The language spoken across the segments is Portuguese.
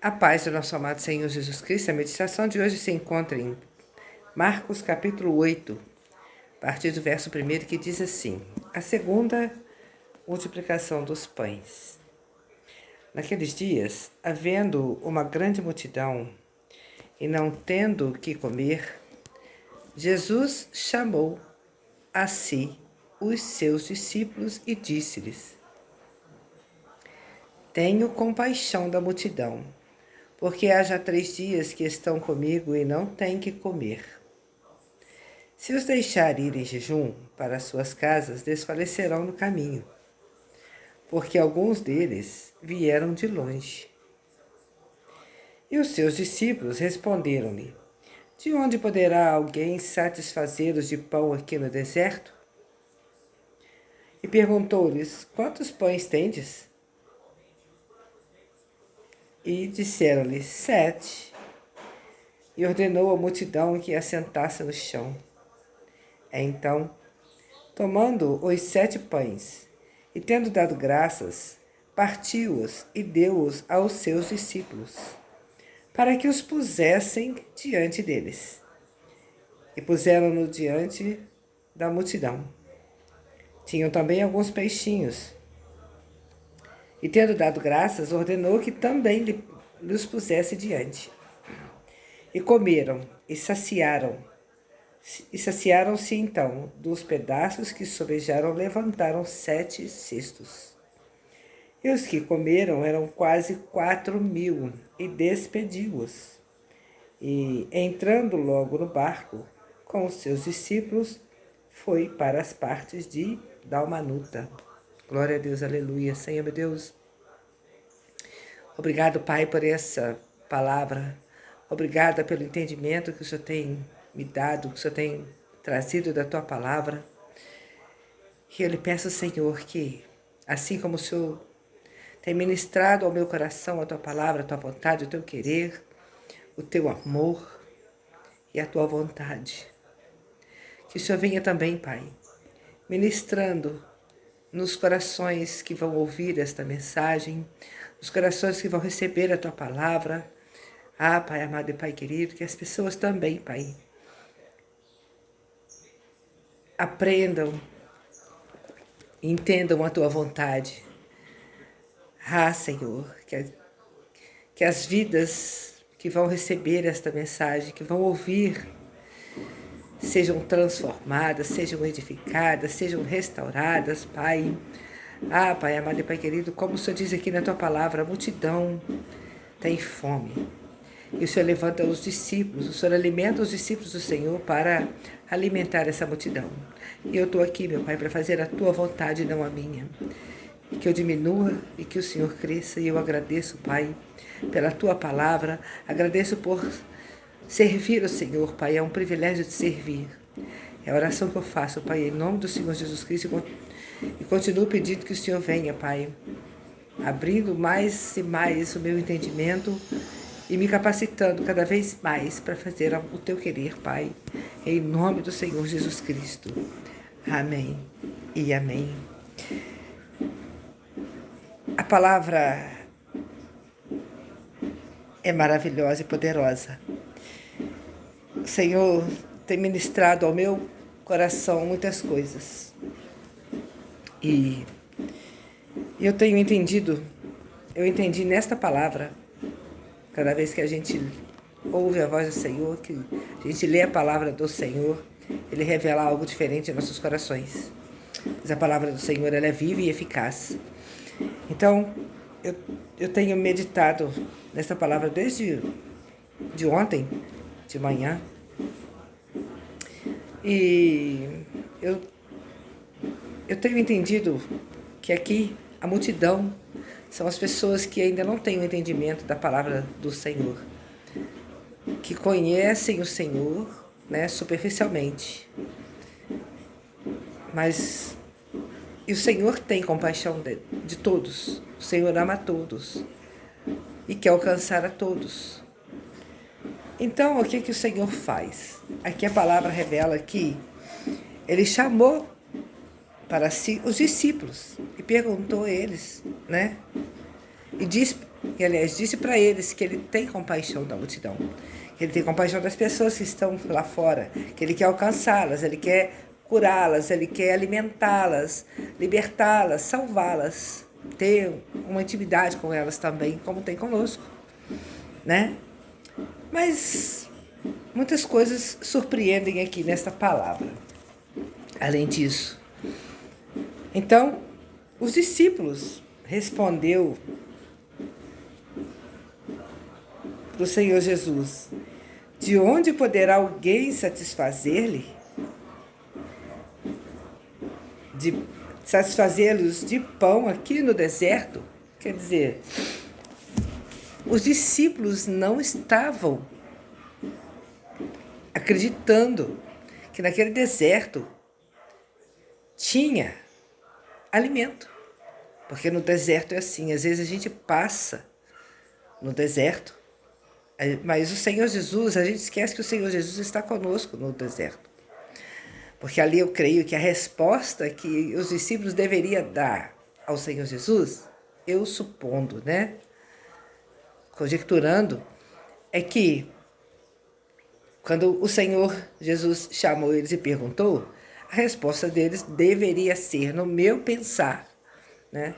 A paz do nosso amado Senhor Jesus Cristo. A meditação de hoje se encontra em Marcos capítulo 8, a partir do verso 1, que diz assim: a segunda multiplicação dos pães. Naqueles dias, havendo uma grande multidão e não tendo o que comer, Jesus chamou a si os seus discípulos e disse-lhes: tenho compaixão da multidão, porque há já 3 dias que estão comigo e não têm que comer. Se os deixar ir em jejum para suas casas, desfalecerão no caminho, porque alguns deles vieram de longe. E os seus discípulos responderam-lhe: de onde poderá alguém satisfazê-los de pão aqui no deserto? E perguntou-lhes: quantos pães tendes? E disseram-lhe: 7. E ordenou à multidão que assentasse no chão. Então, tomando os 7 pães, e tendo dado graças, partiu-os e deu-os aos seus discípulos, para que os pusessem diante deles. E puseram-no diante da multidão. Tinham também alguns peixinhos. E tendo dado graças, ordenou que também lhes pusesse diante. E comeram, e saciaram-se então dos pedaços que sobejaram, levantaram 7 cestos. E os que comeram eram quase 4.000, e despediu-os. E, entrando logo no barco, com os seus discípulos, foi para as partes de Dalmanuta. Glória a Deus, aleluia. Senhor, meu Deus, obrigado, Pai, por essa palavra. Obrigada pelo entendimento que o Senhor tem me dado, que o Senhor tem trazido da Tua palavra. E eu lhe peço, Senhor, que assim como o Senhor tem ministrado ao meu coração a Tua palavra, a Tua vontade, o Teu querer, o Teu amor e a Tua vontade, que o Senhor venha também, Pai, ministrando nos corações que vão ouvir esta mensagem, nos corações que vão receber a Tua palavra. Ah, Pai amado e Pai querido, que as pessoas também, Pai, aprendam, entendam a Tua vontade. Ah, Senhor, que as vidas que vão receber esta mensagem, que vão ouvir, sejam transformadas, sejam edificadas, sejam restauradas, Pai. Ah, Pai amado e Pai querido, como o Senhor diz aqui na Tua palavra, a multidão tem fome. E o Senhor levanta os discípulos, o Senhor alimenta os discípulos do Senhor para alimentar essa multidão. E eu estou aqui, meu Pai, para fazer a Tua vontade e não a minha. Que eu diminua e que o Senhor cresça. E eu agradeço, Pai, pela Tua palavra. Agradeço por servir o Senhor, Pai. É um privilégio de servir. É a oração que eu faço, Pai, em nome do Senhor Jesus Cristo. E continuo pedindo que o Senhor venha, Pai, abrindo mais e mais o meu entendimento e me capacitando cada vez mais para fazer o Teu querer, Pai, em nome do Senhor Jesus Cristo. Amém e amém. A palavra é maravilhosa e poderosa. O Senhor tem ministrado ao meu coração muitas coisas. E eu tenho entendido, eu entendi nesta palavra, cada vez que a gente ouve a voz do Senhor, que a gente lê a palavra do Senhor, Ele revela algo diferente em nossos corações. Mas a palavra do Senhor, ela é viva e eficaz. Então, eu tenho meditado nessa palavra desde ontem, de manhã. E eu tenho entendido que aqui a multidão são as pessoas que ainda não têm o entendimento da palavra do Senhor, que conhecem o Senhor, né, superficialmente. Mas e o Senhor tem compaixão de todos. O Senhor ama a todos e quer alcançar a todos. Então, o que o Senhor faz? Aqui a palavra revela que Ele chamou para si os discípulos e perguntou a eles, né? E diz E, aliás, disse para eles que ele tem compaixão da multidão, que ele tem compaixão das pessoas que estão lá fora, que ele quer alcançá-las, ele quer curá-las, ele quer alimentá-las, libertá-las, salvá-las, ter uma intimidade com elas também, como tem conosco, né? Mas muitas coisas surpreendem aqui nesta palavra. Além disso, então, os discípulos respondeu para o Senhor Jesus: de onde poderá alguém satisfazer-lhe? De satisfazê-los de pão aqui no deserto? Quer dizer, os discípulos não estavam acreditando que naquele deserto tinha alimento. Porque no deserto é assim, às vezes a gente passa no deserto, mas o Senhor Jesus, a gente esquece que o Senhor Jesus está conosco no deserto. Porque ali eu creio que a resposta que os discípulos deveriam dar ao Senhor Jesus, eu supondo, né? Conjecturando, é que quando o Senhor Jesus chamou eles e perguntou, a resposta deles deveria ser, no meu pensar, né?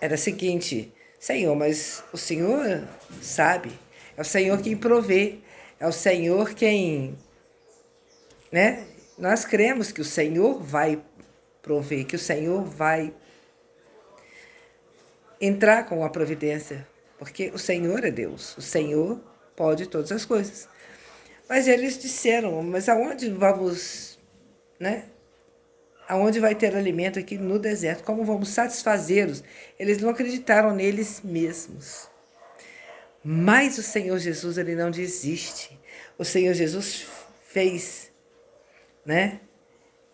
Era a seguinte: Senhor, mas o Senhor sabe, é o Senhor quem provê, é o Senhor quem, né? Nós cremos que o Senhor vai prover, que o Senhor vai entrar com a providência, porque o Senhor é Deus, o Senhor pode todas as coisas. Mas eles disseram: mas aonde vamos, né? Aonde vai ter alimento aqui no deserto? Como vamos satisfazê-los? Eles não acreditaram neles mesmos. Mas o Senhor Jesus, ele não desiste. O Senhor Jesus fez, né?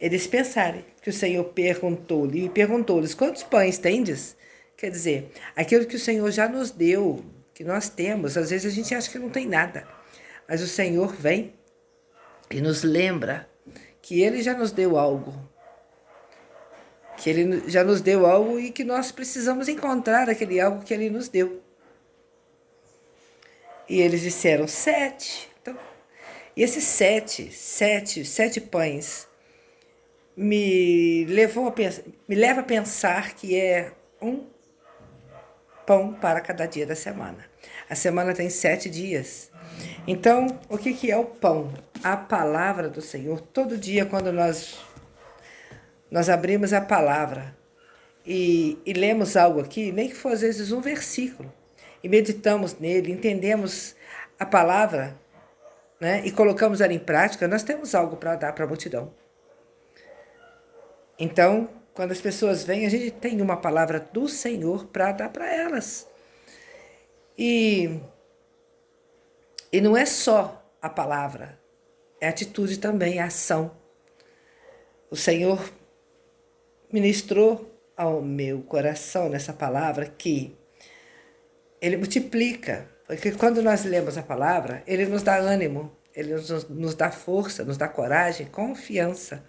Eles pensarem que o Senhor perguntou-lhes: quantos pães tendes? Quer dizer, aquilo que o Senhor já nos deu, que nós temos, às vezes a gente acha que não tem nada. Mas o Senhor vem e nos lembra que Ele já nos deu algo. Que Ele já nos deu algo e que nós precisamos encontrar aquele algo que Ele nos deu. E eles disseram 7. Então, e esses sete pães me leva a pensar que é um pão para cada dia da semana. A semana tem 7 dias. Então, o que é o pão? A palavra do Senhor. Todo dia, quando nós abrimos a palavra e lemos algo aqui, nem que for às vezes um versículo, e meditamos nele, entendemos a palavra, né, e colocamos ela em prática, nós temos algo para dar para a multidão. Então, quando as pessoas vêm, a gente tem uma palavra do Senhor para dar para elas. E não é só a palavra, é atitude também, é ação. O Senhor ministrou ao meu coração nessa palavra que Ele multiplica, porque quando nós lemos a palavra, Ele nos dá ânimo, Ele nos dá força, nos dá coragem, confiança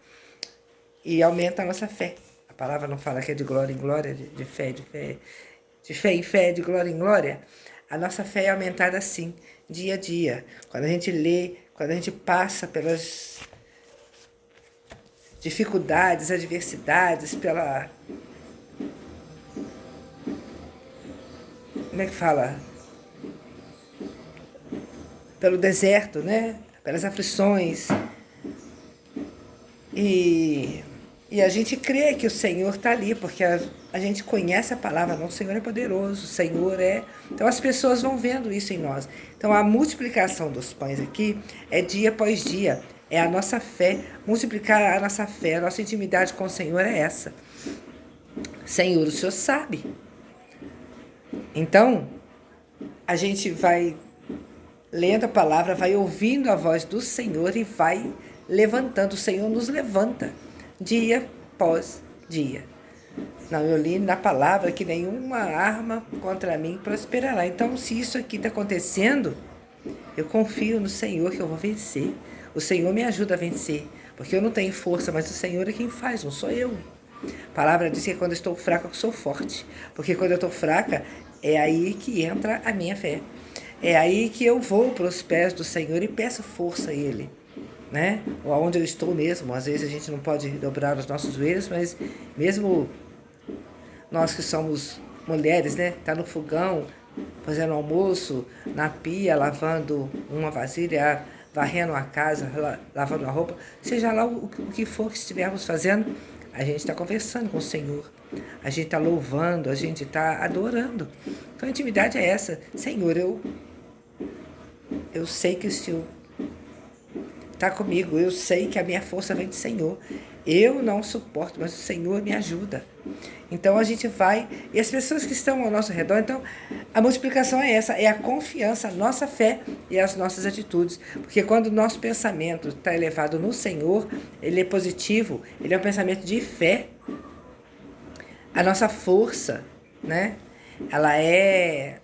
e aumenta a nossa fé. A palavra não fala que é de glória em glória, de fé em fé, de glória em glória. A nossa fé é aumentada assim, dia a dia. Quando a gente lê, quando a gente passa pelas dificuldades, adversidades, como é que fala? Pelo deserto, né? Pelas aflições. E a gente crê que o Senhor está ali, porque a gente conhece a palavra, não, o Senhor é poderoso, o Senhor é... Então as pessoas vão vendo isso em nós. Então a multiplicação dos pães aqui é dia após dia, é a nossa fé, multiplicar a nossa fé, a nossa intimidade com o Senhor é essa. Senhor, o Senhor sabe. Então, a gente vai lendo a palavra, vai ouvindo a voz do Senhor e vai levantando. O Senhor nos levanta, dia após dia. Não, eu li na palavra que nenhuma arma contra mim prosperará. Então, se isso aqui está acontecendo, eu confio no Senhor que eu vou vencer. O Senhor me ajuda a vencer, porque eu não tenho força, mas o Senhor é quem faz, não sou eu. A palavra diz que quando eu estou fraca, eu sou forte. Porque quando eu estou fraca, É aí que entra a minha fé. É aí que eu vou para os pés do Senhor e peço força a Ele, né? Ou aonde eu estou mesmo. Às vezes a gente não pode dobrar os nossos joelhos, mas mesmo nós que somos mulheres, né? Tá no fogão, fazendo almoço, na pia, lavando uma vasilha, varrendo a casa, lavando a roupa, seja lá o que for que estivermos fazendo, a gente está conversando com o Senhor. A gente está louvando, a gente está adorando. Então a intimidade é essa. Senhor, eu sei que o Senhor está comigo, eu sei que a minha força vem do Senhor. Eu não suporto, mas o Senhor me ajuda. Então a gente vai, e as pessoas que estão ao nosso redor, então a multiplicação é essa, é a confiança, a nossa fé e as nossas atitudes. Porque quando o nosso pensamento está elevado no Senhor, ele é positivo, ele é um pensamento de fé. A nossa força, né? Ela é,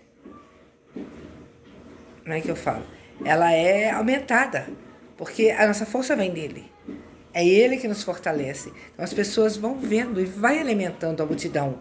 como é que eu falo? Ela é aumentada, porque a nossa força vem dele. É ele que nos fortalece. Então as pessoas vão vendo e vai alimentando a multidão.